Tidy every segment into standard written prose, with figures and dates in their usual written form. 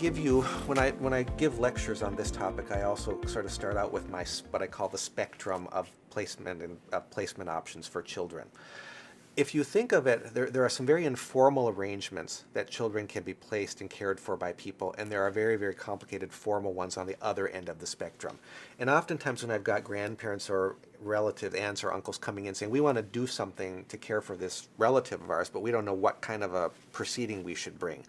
give you, when I give lectures on this topic, I also sort of start out with what I call the spectrum of placement and placement options for children. If you think of it, there are some very informal arrangements that children can be placed and cared for by people, and there are very, very complicated formal ones on the other end of the spectrum. And oftentimes when I've got grandparents or relative aunts or uncles coming in saying, we want to do something to care for this relative of ours, but we don't know what kind of a proceeding we should bring,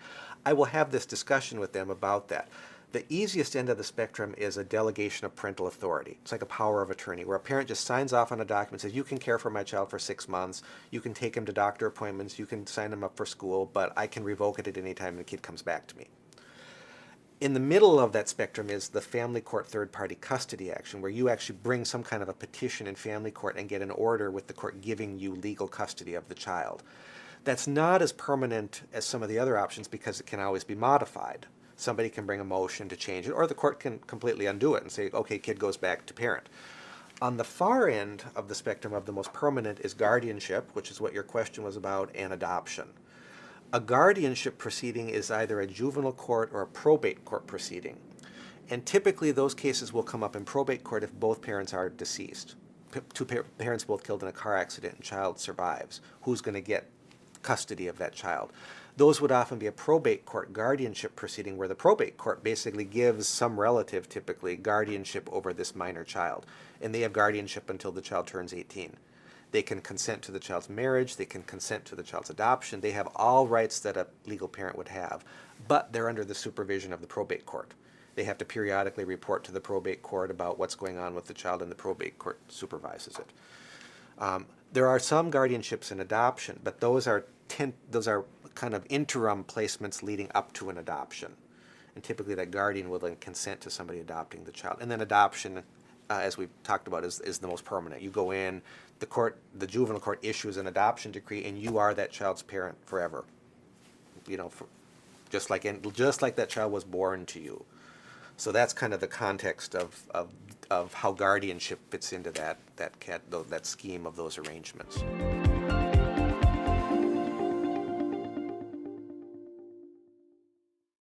I will have this discussion with them about that. The easiest end of the spectrum is a delegation of parental authority. It's like a power of attorney, where a parent just signs off on a document and says, you can care for my child for 6 months, you can take him to doctor appointments, you can sign him up for school, but I can revoke it at any time the kid comes back to me. In the middle of that spectrum is the family court third-party custody action, where you actually bring some kind of a petition in family court and get an order with the court giving you legal custody of the child. That's not as permanent as some of the other options because it can always be modified. Somebody can bring a motion to change it, or the court can completely undo it and say, okay, kid goes back to parent. On the far end of the spectrum of the most permanent is guardianship, which is what your question was about, and adoption. A guardianship proceeding is either a juvenile court or a probate court proceeding. And typically those cases will come up in probate court if both parents are deceased. Two parents both killed in a car accident and child survives. Who's going to get custody of that child? Those would often be a probate court guardianship proceeding where the probate court basically gives some relative, typically, guardianship over this minor child. And they have guardianship until the child turns 18. They can consent to the child's marriage, they can consent to the child's adoption, they have all rights that a legal parent would have, but they're under the supervision of the probate court. They have to periodically report to the probate court about what's going on with the child, and the probate court supervises it. There are some guardianships in adoption, but those are kind of interim placements leading up to an adoption. And typically that guardian will then consent to somebody adopting the child. And then adoption, as we've talked about, is the most permanent. You go in, the juvenile court issues an adoption decree, and you are that child's parent forever. You know, just like that child was born to you. So that's kind of the context of how guardianship fits into that scheme of those arrangements.